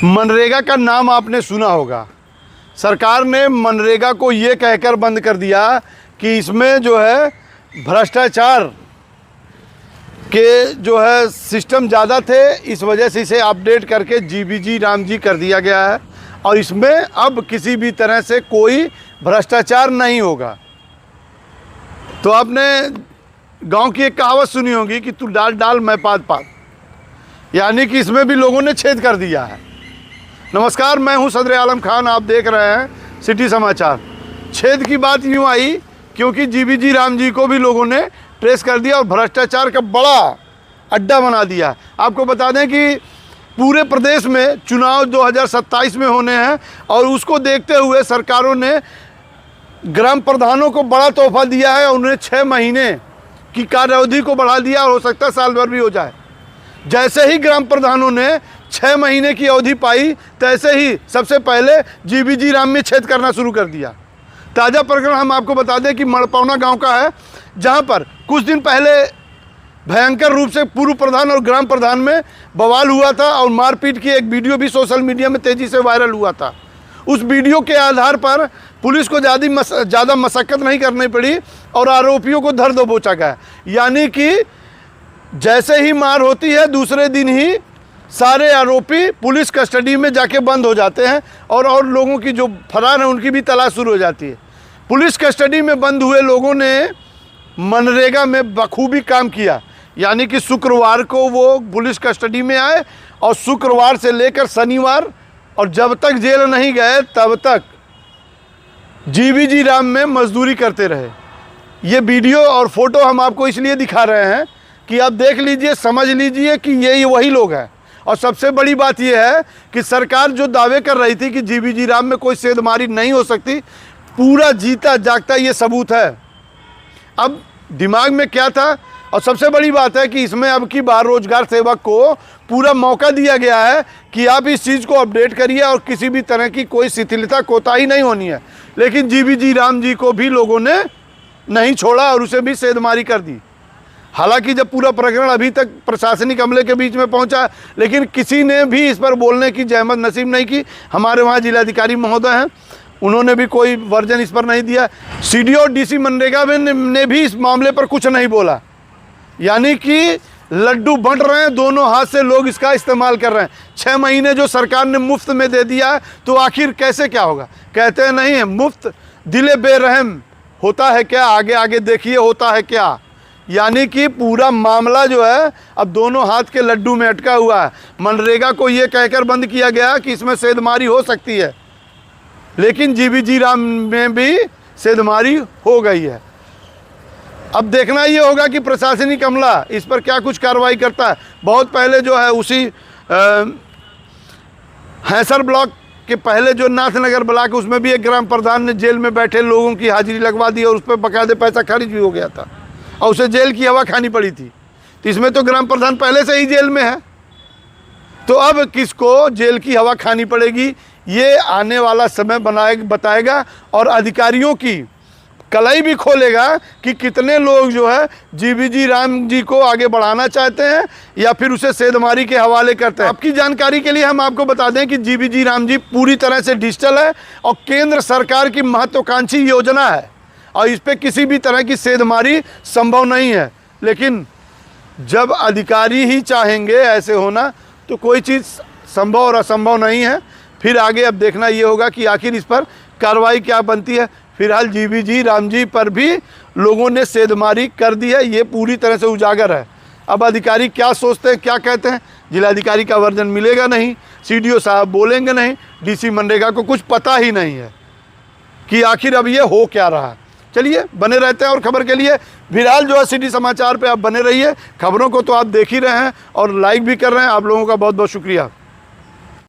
मनरेगा का नाम आपने सुना होगा। सरकार ने मनरेगा को ये कहकर बंद कर दिया कि इसमें जो है भ्रष्टाचार के जो है सिस्टम ज़्यादा थे, इस वजह से इसे अपडेट करके जीबीजी रामजी कर दिया गया है और इसमें अब किसी भी तरह से कोई भ्रष्टाचार नहीं होगा। तो आपने गांव की एक कहावत सुनी होगी कि तू डाल डाल मैं पात पात, यानी कि इसमें भी लोगों ने छेद कर दिया है। नमस्कार, मैं हूं सदर आलम खान, आप देख रहे हैं सिटी समाचार। छेद की बात यूँ आई क्योंकि जीबीजी रामजी को भी लोगों ने ट्रेस कर दिया और भ्रष्टाचार का बड़ा अड्डा बना दिया। आपको बता दें कि पूरे प्रदेश में चुनाव 2027 में होने हैं और उसको देखते हुए सरकारों ने ग्राम प्रधानों को बड़ा तोहफा दिया है और उन्हें 6 महीने की कार्यावधि को बढ़ा दिया और हो सकता है साल भर भी हो जाए। जैसे ही ग्राम प्रधानों ने 6 महीने की अवधि पाई, तैसे ही सबसे पहले जीबीजी राम में छेद करना शुरू कर दिया। ताज़ा प्रकरण हम आपको बता दें कि मड़पौना गांव का है, जहां पर कुछ दिन पहले भयंकर रूप से पूर्व प्रधान और ग्राम प्रधान में बवाल हुआ था और मारपीट की एक वीडियो भी सोशल मीडिया में तेज़ी से वायरल हुआ था। उस वीडियो के आधार पर पुलिस को ज़्यादा मशक्क़त नहीं करनी पड़ी और आरोपियों को धर दबोचा गया। यानी कि जैसे ही मार होती है दूसरे दिन ही सारे आरोपी पुलिस कस्टडी में जाके बंद हो जाते हैं और लोगों की जो फरार हैं उनकी भी तलाश शुरू हो जाती है। पुलिस कस्टडी में बंद हुए लोगों ने मनरेगा में बखूबी काम किया, यानी कि शुक्रवार को वो पुलिस कस्टडी में आए और शुक्रवार से लेकर शनिवार और जब तक जेल नहीं गए तब तक जीबीजी राम में मजदूरी करते रहे। ये वीडियो और फोटो हम आपको इसलिए दिखा रहे हैं कि आप देख लीजिए, समझ लीजिए कि ये वही लोग हैं। और सबसे बड़ी बात यह है कि सरकार जो दावे कर रही थी कि जीबीजी राम में कोई सेंधमारी नहीं हो सकती, पूरा जीता जागता ये सबूत है। अब दिमाग में क्या था, और सबसे बड़ी बात है कि इसमें अब की बार रोजगार सेवक को पूरा मौका दिया गया है कि आप इस चीज़ को अपडेट करिए और किसी भी तरह की कोई शिथिलता कोताही नहीं होनी है। लेकिन जीबीजी राम जी को भी लोगों ने नहीं छोड़ा और उसे भी सेंधमारी कर दी। हालांकि जब पूरा प्रकरण अभी तक प्रशासनिक अमले के बीच में पहुंचा, लेकिन किसी ने भी इस पर बोलने की जहमत नसीब नहीं की। हमारे वहाँ जिलाधिकारी महोदय हैं, उन्होंने भी कोई वर्जन इस पर नहीं दिया। सीडीओ और डीसी मनरेगा ने भी इस मामले पर कुछ नहीं बोला। यानी कि लड्डू बंट रहे हैं, दोनों हाथ से लोग इसका इस्तेमाल कर रहे हैं। 6 महीने जो सरकार ने मुफ्त में दे दिया है, तो आखिर कैसे क्या होगा? कहते हैं नहीं है मुफ्त दिले बेरहम होता है क्या, आगे आगे देखिए होता है क्या। यानी कि पूरा मामला जो है अब दोनों हाथ के लड्डू में अटका हुआ है। मनरेगा को ये कहकर बंद किया गया कि इसमें सेंधमारी हो सकती है, लेकिन जीबीजी राम में भी सेंधमारी हो गई है। अब देखना ये होगा कि प्रशासनिक अमला इस पर क्या कुछ कार्रवाई करता है। बहुत पहले जो है उसी हैसर ब्लॉक के पहले जो नाथनगर ब्लॉक, उसमें भी एक ग्राम प्रधान ने जेल में बैठे लोगों की हाजिरी लगवा दी और उस पर बाकायदे पैसा खारिज भी हो गया था और उसे जेल की हवा खानी पड़ी थी। तो इसमें तो ग्राम प्रधान पहले से ही जेल में है, तो अब किसको जेल की हवा खानी पड़ेगी ये आने वाला समय बताएगा और अधिकारियों की कलाई भी खोलेगा कि कितने लोग जो है जीबीजी राम जी को आगे बढ़ाना चाहते हैं या फिर उसे सेंधमारी के हवाले करते हैं। आपकी जानकारी के लिए हम आपको बता दें कि जीबीजी राम जी पूरी तरह से डिजिटल है और केंद्र सरकार की महत्वाकांक्षी योजना है और इस पर किसी भी तरह की सेंधमारी संभव नहीं है। लेकिन जब अधिकारी ही चाहेंगे ऐसे होना, तो कोई चीज़ संभव और असंभव नहीं है। फिर आगे अब देखना ये होगा कि आखिर इस पर कार्रवाई क्या बनती है। फिलहाल जीबीजी राम जी पर भी लोगों ने सेंधमारी कर दी है, ये पूरी तरह से उजागर है। अब अधिकारी क्या सोचते हैं, क्या कहते हैं, जिलाधिकारी का वर्जन मिलेगा नहीं, सीडीओ साहब बोलेंगे नहीं, डीसी मनरेगा को कुछ पता ही नहीं है कि आखिर अब ये हो क्या रहा। चलिए बने रहते हैं और खबर के लिए फिलहाल जो है सिटी समाचार पे आप बने रहिए। खबरों को तो आप देख ही रहे हैं और लाइक भी कर रहे हैं। आप लोगों का बहुत बहुत शुक्रिया।